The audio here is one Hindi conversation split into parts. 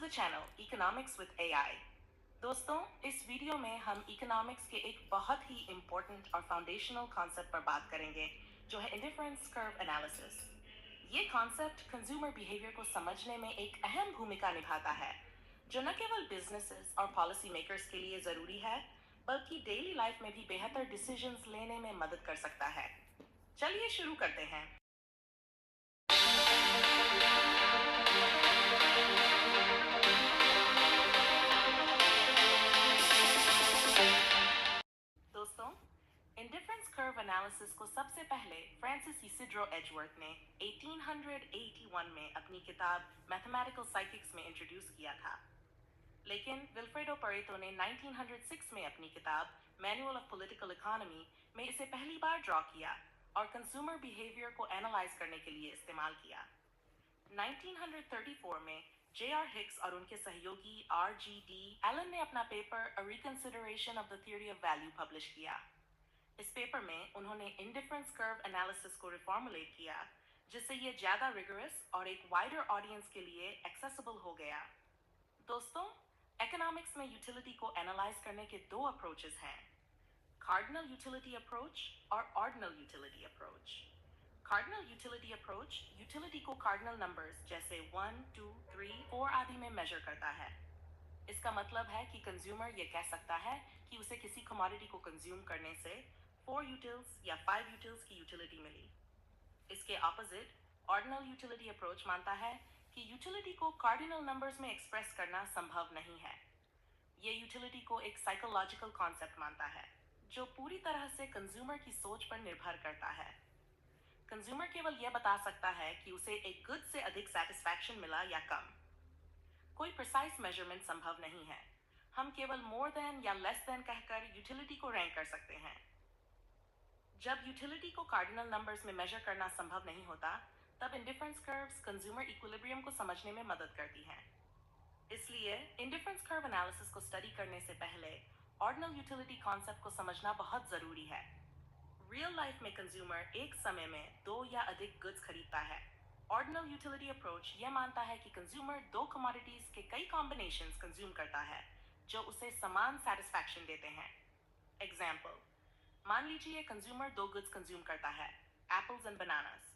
The channel economics with AI. दोस्तों, इस वीडियो में हम इकोनॉमिक्स के एक बहुत ही इम्पोर्टेंट और फाउंडेशनल कॉन्सेप्ट पर बात करेंगे, जो है इंडिफरेंस कर्व एनालिसिस। ये कॉन्सेप्ट कंज्यूमर बिहेवियर को समझने में एक अहम भूमिका निभाता है, जो न केवल बिजनेसेस और पॉलिसी मेकर्स के लिए ज़रूरी है, बल्कि डेली लाइफ में भी बेहतर डिसीजंस लेने में मदद कर सकता है। चलिए शुरू करते हैं। दोस्तों, इंडिफरेंस कर्व एनालिसिस को सबसे पहले फ्रांसिस इसिड्रो एजवर्थ ने 1881 में अपनी किताब मैथमेटिकल साइकिक्स में इंट्रोड्यूस किया था। लेकिन विल्फ्रेडो परेटो ने 1906 में अपनी किताब मैनुअल ऑफ पॉलिटिकल इकोनॉमी में इसे पहली बार ड्रॉ किया और कंज्यूमर बिहेवियर को एनालाइज करने के लिए इस्तेमाल किया। 1934 में जे.आर. हिक्स और उनके सहयोगी R.G.D. एलन ने अपना paper a reconsideration of the theory of value publish किया। इस पेपर में उन्होंने इंडिफरेंस कर्व एनालिसिस को रिफॉर्मुलेट किया, जिससे ये ज़्यादा रिगरस और एक वाइडर ऑडियंस के लिए एक्सेसिबल हो गया। दोस्तों, इकोनॉमिक्स में यूटिलिटी को एनालाइज करने के दो अप्रोचेस हैं, कार्डिनल यूटिलिटी अप्रोच और ordinal utility approach. Cardinal utility approach utility को कार्डिनल नंबर्स जैसे 1, 2, 3, 4 आदि में मेजर करता है। इसका मतलब है कि कंज्यूमर ये कह सकता है कि उसे किसी कमोडिटी को कंज्यूम करने से 4 यूटिल्स या 5 यूटिल्स की यूटिलिटी मिली। इसके ऑपोजिट ऑर्डिनल यूटिलिटी अप्रोच मानता है कि यूटिलिटी को कार्डिनल नंबर्स में एक्सप्रेस करना संभव नहीं है। ये यूटिलिटी को एक साइकोलॉजिकल कॉन्सेप्ट मानता है, जो पूरी तरह से कंज्यूमर की सोच पर निर्भर करता है। कंज्यूमर केवल यह बता सकता है कि उसे एक गुड से अधिक सेटिस्फैक्शन मिला या कम। कोई प्रिसाइज मेजरमेंट संभव नहीं है। हम केवल मोर देन या लेस देन कहकर यूटिलिटी को रैंक कर सकते हैं। जब यूटिलिटी को कार्डिनल नंबर्स में मेजर करना संभव नहीं होता, तब इंडिफरेंस कर्व्स कंज्यूमर इक्विलिब्रियम को समझने में मदद करती हैं। इसलिए इंडिफरेंस कर्व एनालिसिस को स्टडी करने से पहले ऑर्डिनल यूटिलिटी कॉन्सेप्ट को समझना बहुत ज़रूरी है। रियल लाइफ में कंज्यूमर एक समय में 2 या अधिक गुड्स खरीदता है। ऑर्डिनल यूटिलिटी अप्रोच यह मानता है कि कंज्यूमर दो कमोडिटीज के कई कॉम्बिनेशंस कंज्यूम करता है, जो उसे समान सेटिस्फैक्शन देते हैं। एग्जाम्पल, मान लीजिए कंज्यूमर दो गुड्स कंज्यूम करता है, एप्पल्स एंड बनानास।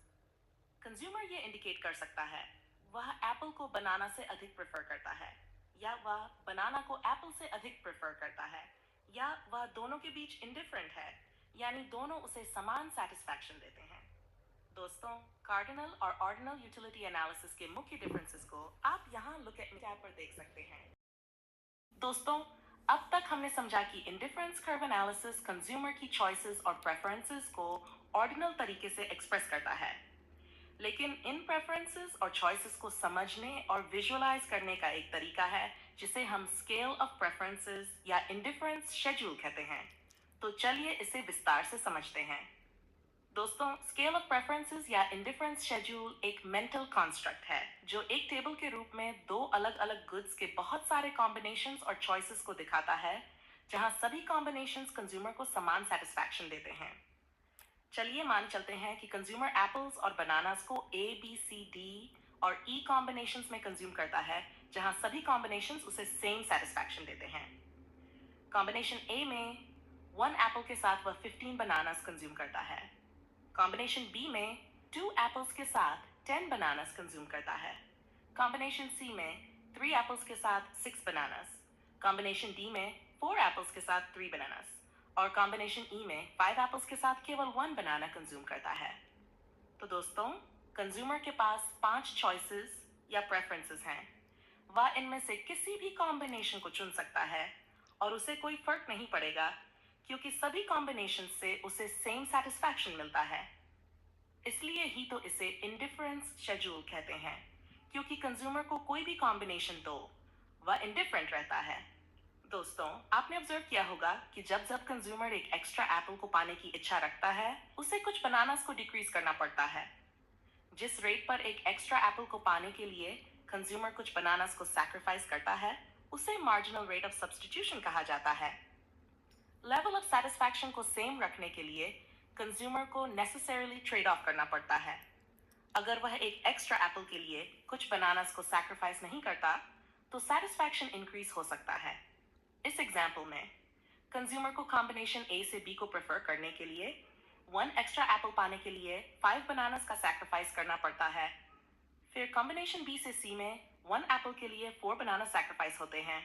कंज्यूमर ये इंडिकेट कर सकता है वह एप्पल को बनाना से अधिक प्रेफर करता है, या वह बनाना को एप्पल से अधिक प्रेफर करता है, या वह दोनों के बीच इंडिफरेंट है, यानी दोनों उसे समान सेटिस्फैक्शन देते हैं। दोस्तों, कार्डिनल और ऑर्डिनल यूटिलिटी एनालिसिस के मुख्य डिफरेंसेस को आप यहाँ लुक एट टैब पर देख सकते हैं। दोस्तों, अब तक हमने समझा कि इंडिफरेंस कर्व एनालिसिस कंज्यूमर की चॉइसेस और प्रेफरेंसेस को ऑर्डिनल तरीके से एक्सप्रेस करता है। लेकिन इन प्रेफरेंसेस और चॉइसेस को समझने और विजुअलाइज करने का एक तरीका है, जिसे हम स्केल ऑफ प्रेफरेंसेस या इंडिफरेंस शेड्यूल कहते हैं। तो चलिए इसे विस्तार से समझते हैं। दोस्तों, स्केल ऑफ प्रेफरेंसेस या इंडिफरेंस शेड्यूल एक मेंटल कॉन्स्ट्रक्ट है, जो एक टेबल के रूप में दो अलग अलग गुड्स के बहुत सारे कॉम्बिनेशंस और चॉइसेस को दिखाता है, जहां सभी कॉम्बिनेशंस कंज्यूमर को समान सेटिस्फैक्शन देते हैं। चलिए मान चलते हैं कि कंज्यूमर एप्पल्स और बनानास को A, B, C, D और E कॉम्बिनेशंस में कंज्यूम करता है, जहां सभी कॉम्बिनेशंस उसे सेम सेटिस्फैक्शन देते हैं। कॉम्बिनेशन A में 1 एप्पल के साथ वह 15 बनानास कंज्यूम करता है। कॉम्बिनेशन B में 2 एप्पल्स के साथ 10 बनानास कंज्यूम करता है। कॉम्बिनेशन C में 3 एप्पल्स के साथ 6 बनानास। कॉम्बिनेशन D में 4 एप्पल्स के साथ 3 बनानास। और कॉम्बिनेशन E में 5 एप्पल्स के साथ केवल 1 बनाना कंज्यूम करता है। तो दोस्तों, कंज्यूमर के पास 5 चॉइसेस या प्रेफरेंसेस हैं। वह इनमें से किसी भी कॉम्बिनेशन को चुन सकता है और उसे कोई फर्क नहीं पड़ेगा, क्योंकि सभी कॉम्बिनेशन से उसे सेम सेटिस्फैक्शन मिलता है। इसलिए ही तो इसे इंडिफरेंस शेड्यूल कहते हैं, क्योंकि कंज्यूमर को कोई भी कॉम्बिनेशन दो, वह इंडिफरेंट रहता है। दोस्तों, आपने ऑब्जर्व किया होगा कि जब जब कंज्यूमर एक एक्स्ट्रा एप्पल को पाने की इच्छा रखता है, उसे कुछ बनानास को डिक्रीज करना पड़ता है। जिस रेट पर एक एक्स्ट्रा एप्पल को पाने के लिए कंज्यूमर कुछ बनानास को सैक्रिफाइस करता है, उसे मार्जिनल रेट ऑफ सब्स्टिट्यूशन कहा जाता है। लेवल ऑफ सेटिस्फैक्शन को सेम रखने के लिए कंज्यूमर को नेसेसरीली ट्रेड ऑफ करना पड़ता है। अगर वह एक एक्स्ट्रा एप्पल के लिए कुछ बनानास को सैक्रिफाइस नहीं करता, तो सेटिस्फैक्शन इंक्रीज हो सकता है। इस एग्जाम्पल में कंज्यूमर को कॉम्बिनेशन ए से बी को प्रेफर करने के लिए 1 एक्स्ट्रा एप्पल पाने के लिए 5 बनानास का सैक्रिफाइस करना पड़ता है। फिर कॉम्बिनेशन बी से सी में 1 एप्पल के लिए 4 बनाना सैक्रिफाइस होते हैं।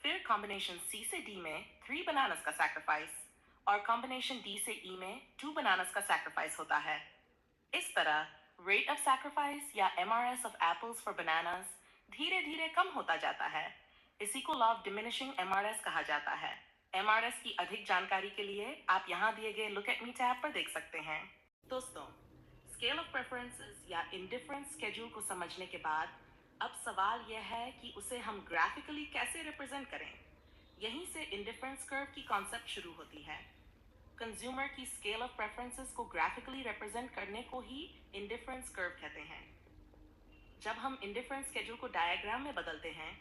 फिर कॉम्बिनेशन सी से डी में 3 बनानास का सैक्रिफाइस और कॉम्बिनेशन डी से ई में 2 बनानास का सैक्रिफाइस होता है। इस तरह रेट ऑफ सैक्रिफाइस या MRS of apples for bananas धीरे धीरे कम होता जाता है। इसी को लॉ ऑफ डिमिनिशिंग MRS कहा जाता है। MRS की अधिक जानकारी के लिए आप यहाँ दिए गए लुक एट मी टैब पर देख सकते हैं। दोस्तों, स्केल ऑफ प्रेफरेंसेस या इंडिफरेंस स्केड्यूल को समझने के बाद अब सवाल यह है कि उसे हम ग्राफिकली कैसे रिप्रेजेंट करें। यहीं से इंडिफरेंस कर्व की कॉन्सेप्ट शुरू होती है। कंज्यूमर की स्केल ऑफ प्रेफरेंसेस को ग्राफिकली रिप्रेजेंट करने को ही इंडिफरेंस कर्व कहते हैं। जब हम इंडिफरेंस स्केड्यूल को डायग्राम में बदलते हैं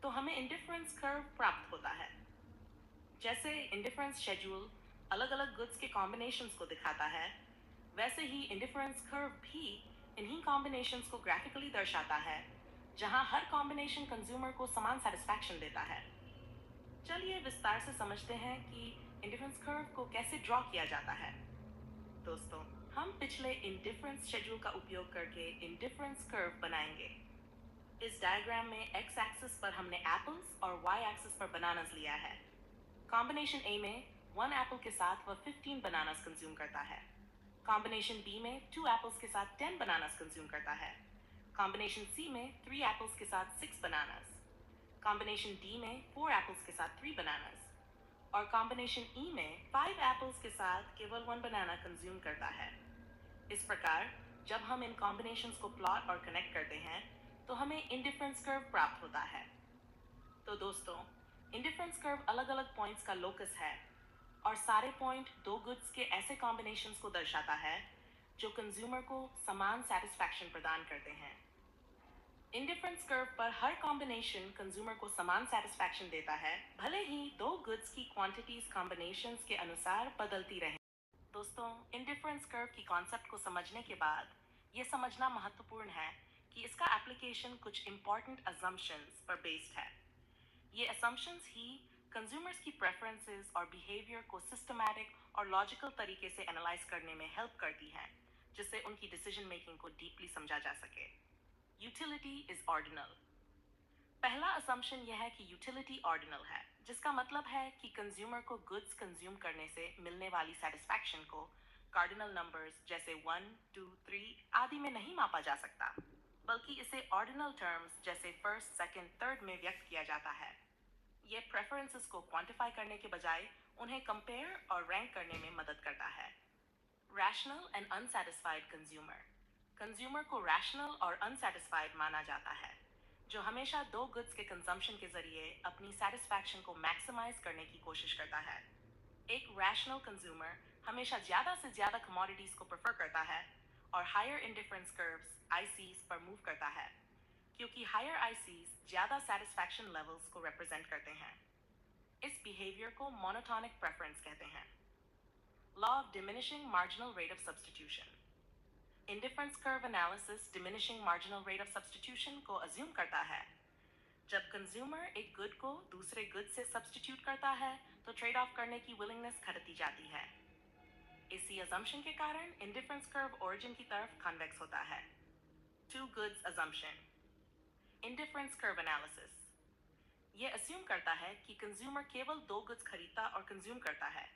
तो हमें इंडिफरेंस कर्व प्राप्त होता है। जैसे इंडिफरेंस शेड्यूल अलग अलग गुड्स के कॉम्बिनेशंस को दिखाता है, वैसे ही इंडिफरेंस कर्व भी इन्हीं कॉम्बिनेशंस को ग्राफिकली दर्शाता है, जहां हर कॉम्बिनेशन कंज्यूमर को समान सेटिस्फैक्शन देता है। चलिए विस्तार से समझते हैं कि इंडिफरेंस कर्व को कैसे ड्रॉ किया जाता है। दोस्तों, हम पिछले इंडिफरेंस शेड्यूल का उपयोग करके इंडिफरेंस कर्व बनाएंगे। इस डायग्राम में एक्स एक्सिस पर हमने एप्पल्स और वाई एक्सिस पर बनानास लिया है। कॉम्बिनेशन ए में 1 एप्पल के साथ वह 15 बनानास कंज्यूम करता है। कॉम्बिनेशन बी में 2 एप्पल्स के साथ 10 बनानास कंज्यूम करता है। कॉम्बिनेशन सी में 3 एप्पल्स के साथ 6 बनानास। कॉम्बिनेशन डी में 4 एप्पल्स के साथ 3 बनानास और कॉम्बिनेशन ई में 5 एप्पल्स के साथ केवल 1 बनाना कंज्यूम करता है। इस प्रकार जब हम इन कॉम्बिनेशंस को प्लॉट और कनेक्ट करते हैं तो हमें इंडिफरेंस कर्व प्राप्त होता है। तो दोस्तों, इंडिफरेंस कर्व अलग अलग पॉइंट्स का लोकस है और सारे पॉइंट दो गुड्स के ऐसे कॉम्बिनेशंस को दर्शाता है जो कंज्यूमर को समान सेटिस्फैक्शन प्रदान करते हैं। इंडिफरेंस कर्व पर हर कॉम्बिनेशन कंज्यूमर को समान सेटिस्फैक्शन देता है, भले ही दो गुड्स की क्वांटिटीज कॉम्बिनेशंस के अनुसार बदलती रहें। दोस्तों, इंडिफरेंस कर्व की कॉन्सेप्ट को समझने के बाद ये समझना महत्वपूर्ण है कि इसका एप्लीकेशन कुछ इंपॉर्टेंट असम्पशंस पर बेस्ड है। ये असम्पशंस ही कंज्यूमर्स की प्रेफरेंसेस और बिहेवियर को सिस्टमैटिक और लॉजिकल तरीके से एनालाइज करने में हेल्प करती हैं, जिससे उनकी डिसीजन मेकिंग को डीपली समझा जा सके। Utility is ordinal. पहला असम्पशन यह है कि यूटिलिटी ऑर्डिनल है, जिसका मतलब है कि कंज्यूमर को गुड्स कंज्यूम करने से मिलने वाली सेटिस्फैक्शन को कार्डिनल नंबर्स जैसे 1, 2, 3 आदि में नहीं मापा जा सकता, बल्कि इसे ऑर्डिनल टर्म्स जैसे फर्स्ट, सेकंड, थर्ड में व्यक्त किया जाता है। ये प्रेफरेंसेस को क्वांटिफाई करने के बजाय उन्हें कंपेयर और रैंक करने में मदद करता है। Rational and unsatisfied consumer. Consumer को रैशनल और अनसैटिस्फाइड माना जाता है, जो हमेशा दो गुड्स के कंजम्पशन के जरिए अपनी सेटिस्फैक्शन को मैक्सिमाइज करने की कोशिश करता है। एक रैशनल कंज्यूमर हमेशा ज्यादा से ज्यादा कमोडिटीज को प्रेफर करता है और हायर इंडिफरेंस कर्व्स आईसीज पर मूव करता है, क्योंकि हायर आईसीज ज्यादा सेटिस्फैक्शन लेवल्स को रिप्रेजेंट करते हैं। इस बिहेवियर को मोनोटोनिक प्रेफरेंस कहते हैं। Law of diminishing marginal rate of substitution. Indifference curve analysis diminishing marginal rate of substitution को अज्यूम करता है। जब कंज्यूमर एक गुड को दूसरे गुड से सब्स्टिट्यूट करता है तो ट्रेड ऑफ करने की विलिंगनेस घटती जाती है। इसी अजम्पशन के कारण इंडिफरेंस कर्व ओरिजिन की तरफ कन्वेक्स होता है। Two goods assumption. Indifference curve analysis ये अस्यूम करता है कि कंज्यूमर केवल दो गुड्स खरीदता और कंज्यूम करता है।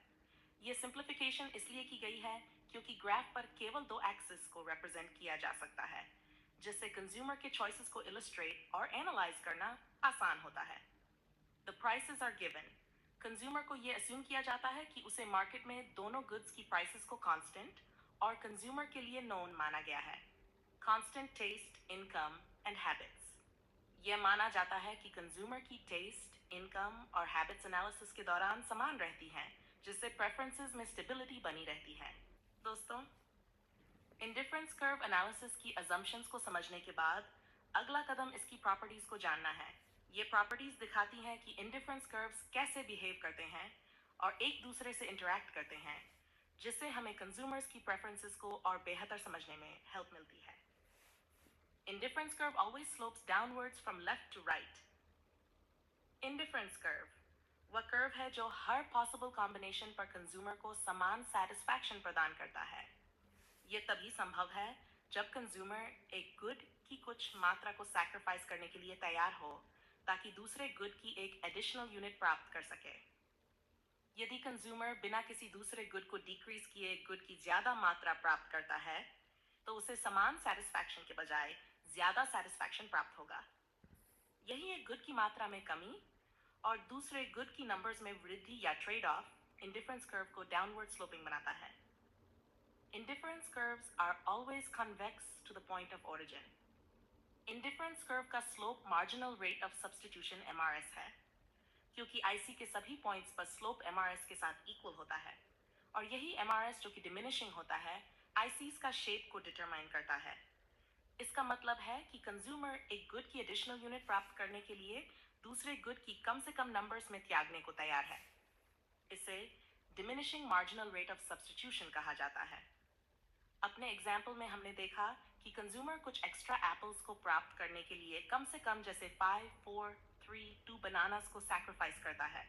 ये सिंप्लीफिकेशन इसलिए की गई है क्योंकि ग्राफ पर केवल दो एक्सिस को रिप्रेजेंट किया जा सकता है, जिससे कंज्यूमर के चॉइसेस को इलस्ट्रेट और एनालाइज करना आसान होता है। The prices are given. Consumer को यह अस्यूम किया जाता है कि उसे मार्केट में दोनों गुड्स की प्राइसेस को कांस्टेंट और कंज्यूमर के लिए नोन माना गया है। Constant taste, income and habits. यह माना जाता है कि कंज्यूमर की टेस्ट, इनकम और हैबिट्स एनालिसिस के दौरान समान रहती हैं, जिससे प्रेफरेंसेस में स्टेबिलिटी बनी रहती है। दोस्तों, इंडिफरेंस कर्व एनालिसिस की अजम्पशंस को समझने के बाद अगला कदम इसकी प्रॉपर्टीज को जानना है। ये प्रॉपर्टीज दिखाती हैं कि इंडिफरेंस कर्व्स कैसे बिहेव करते हैं और एक दूसरे से इंटरैक्ट करते हैं, जिससे हमें कंज्यूमर्स की प्रेफरेंसेस को और बेहतर समझने में हेल्प मिलती है। Indifference curve always slopes downwards from left to right. Indifference curve वह कर्व है जो हर पॉसिबल कॉम्बिनेशन पर कंज्यूमर को समान सेटिस्फैक्शन प्रदान करता है। यह तभी संभव है जब कंज्यूमर एक गुड की कुछ मात्रा को सैक्रिफाइस करने के लिए तैयार हो ताकि दूसरे गुड की एक एडिशनल यूनिट प्राप्त कर सके। यदि कंज्यूमर बिना किसी दूसरे गुड को डिक्रीज किए गुड की ज्यादा मात्रा प्राप्त करता है तो उसे समान सेटिस्फैक्शन के बजाय ज्यादा सेटिस्फैक्शन प्राप्त होगा। यही एक गुड की मात्रा में कमी और दूसरे गुड की नंबर्स में वृद्धि या ट्रेड ऑफ इंडिफरेंस कर्व को डाउनवर्ड स्लोपिंग बनाता है। Indifference curves are always convex to the point of origin. Indifference curve का slope marginal rate of substitution MRS है, क्योंकि आईसी के सभी पॉइंट्स पर स्लोप MRS के साथ इक्वल होता है और यही MRS जो कि डिमिनिशिंग होता है आईसीज का शेप को डिटरमाइन करता है। इसका मतलब है कि कंज्यूमर एक गुड की एडिशनल यूनिट प्राप्त करने के लिए दूसरे गुड की कम से कम नंबर्स में त्यागने को तैयार है। इसे diminishing marginal rate of substitution कहा जाता है। अपने एग्जाम्पल में हमने देखा कि कंज्यूमर कुछ एक्स्ट्रा एप्पल्स को प्राप्त करने के लिए कम से कम जैसे 5, 4, 3, 2 बनानास को सैक्रिफाइस करता है।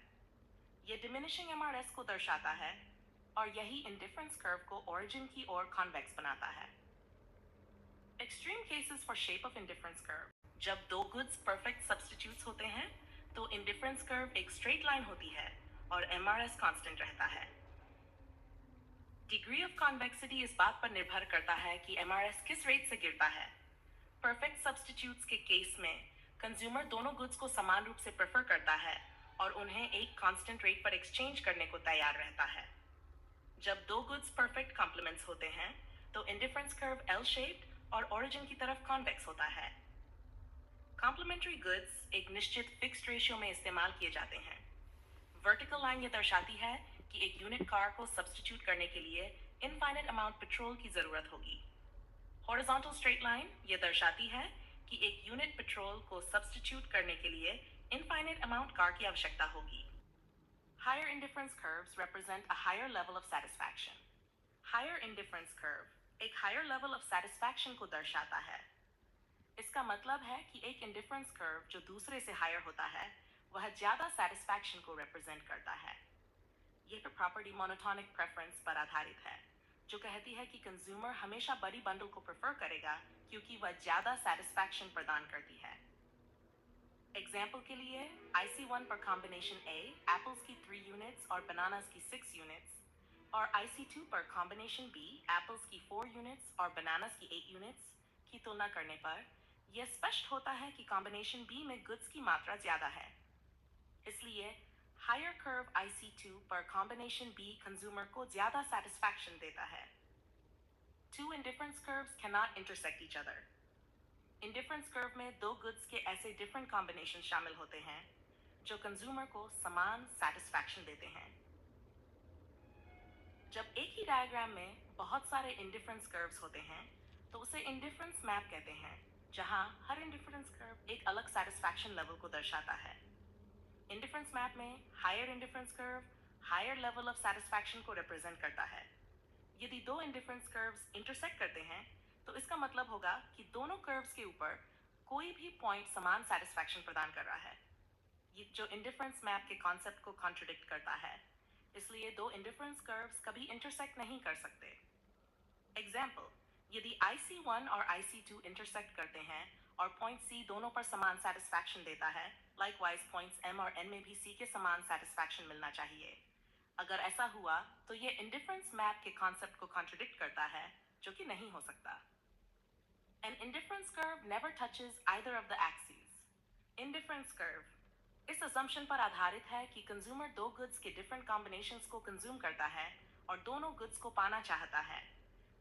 यह डिमिनिशिंग MRS को दर्शाता है और यही इंडिफरेंस कर्व को ओरिजिन की ओर कॉन्वेक्स बनाता है। Extreme cases for shape of indifference curve, जब दो गुड्स परफेक्ट सब्स्टिट्यूट्स होते हैं तो इंडिफरेंस कर्व एक स्ट्रेट लाइन होती है और MRS कांस्टेंट रहता है। डिग्री ऑफ कॉन्वेक्सिटी इस बात पर निर्भर करता है कि MRS किस रेट से गिरता है। परफेक्ट सब्स्टिट्यूट्स के केस में कंज्यूमर दोनों गुड्स को समान रूप से प्रेफर करता है और उन्हें एक कांस्टेंट रेट पर एक्सचेंज करने को तैयार रहता है। जब दो गुड्स परफेक्ट कॉम्प्लीमेंट्स होते हैं तो इंडिफरेंस कर्व एल शेप्ड और ओरिजिन की तरफ कॉन्वेक्स होता है। कॉम्प्लीमेंट्री गुड्स एक निश्चित फिक्स्ड रेशियो में इस्तेमाल किए जाते हैं। वर्टिकल लाइन ये दर्शाती है कि एक यूनिट कार को सब्स्टिट्यूट करने के लिए इनफाइनाइट अमाउंट पेट्रोल की जरूरत होगी। हॉरिजॉन्टल स्ट्रेट लाइन ये दर्शाती है कि एक यूनिट पेट्रोल को सब्स्टिट्यूट करने के लिए इनफाइनाइट अमाउंट कार की आवश्यकता होगी। Higher indifference curves represent a higher level of satisfaction. Higher indifference curve एक higher level of satisfaction को दर्शाता है। इसका मतलब है कि एक इंडिफरेंस कर्व जो दूसरे से हायर होता है वह ज्यादा सेटिस्फैक्शन को रिप्रेजेंट करता है। यह प्रॉपर्टी मोनोटोनिक प्रेफरेंस पर आधारित है, जो कहती है कि कंज्यूमर हमेशा बड़ी बंडल को प्रेफर करेगा क्योंकि वह ज्यादा सेटिस्फैक्शन प्रदान करती है। एग्जाम्पल के लिए IC1 पर कॉम्बिनेशन A एप्पल्स की 3 यूनिट्स और बनानास की 6 यूनिट्स और IC2 पर कॉम्बिनेशन B एप्पल्स की 4 यूनिट्स और बनानास की 8 यूनिट्स की तुलना करने पर यह स्पष्ट होता है कि कॉम्बिनेशन B में गुड्स की मात्रा ज्यादा है। इसलिए हायर कर्व IC2 पर कॉम्बिनेशन B कंज्यूमर को ज्यादा सेटिस्फैक्शन देता है। Two indifference curves cannot intersect each other. Indifference curve में दो गुड्स के ऐसे डिफरेंट कॉम्बिनेशन शामिल होते हैं जो कंज्यूमर को समान सेटिस्फैक्शन देते हैं। जब एक ही डायग्राम में बहुत सारे इंडिफरेंस कर्व्स होते हैं तो उसे इंडिफरेंस मैप कहते हैं, जहां हर इंडिफरेंस कर्व एक अलग सेटिस्फैक्शन लेवल को दर्शाता है। इंडिफरेंस मैप में higher indifference curve higher level of satisfaction को रिप्रेजेंट करता है। यदि दो इंडिफरेंस कर्व्स इंटरसेक्ट करते हैं तो इसका मतलब होगा कि दोनों कर्व्स के ऊपर कोई भी पॉइंट समान सेटिस्फैक्शन प्रदान कर रहा है, ये जो इंडिफरेंस मैप के कॉन्सेप्ट को कॉन्ट्रडिक्ट करता है। इसलिए दो इंडिफरेंस कर्व्स कभी इंटरसेक्ट नहीं कर सकते। एग्जाम्पल, यदि IC1 और IC2 इंटरसेक्ट करते हैं और पॉइंट C दोनों पर समान सेटिस्फैक्शन देता है, लाइकवाइज पॉइंट्स M और N में भी C के समान सेटिस्फैक्शन मिलना चाहिए। अगर ऐसा हुआ तो ये इंडिफरेंस मैप के कॉन्सेप्ट को कॉन्ट्रडिक्ट करता है, जो कि नहीं हो सकता। An indifference curve never touches either of the axes. Indifference curve इस assumption पर आधारित है कि कंज्यूमर दो गुड्स के डिफरेंट कॉम्बिनेशंस को कंज्यूम करता है और दोनों गुड्स को पाना चाहता है।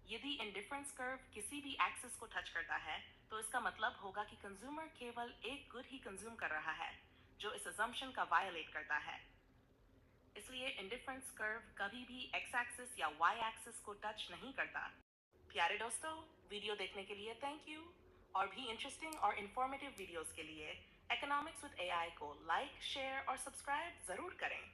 यदि इंडिफरेंस कर्व किसी भी एक्सिस को टच करता है तो इसका मतलब होगा कि कंज्यूमर केवल एक गुड ही कंज्यूम कर रहा है, जो इस assumption का वायलेट करता है। इसलिए इंडिफरेंस कर्व कभी भी एक्स एक्सिस या वाई एक्सिस को टच नहीं करता। प्यारे दोस्तों, वीडियो देखने के लिए थैंक यू। और भी इंटरेस्टिंग और इंफॉर्मेटिव वीडियोस के लिए इकोनॉमिक्स विद AI को लाइक, शेयर और सब्सक्राइब जरूर करें।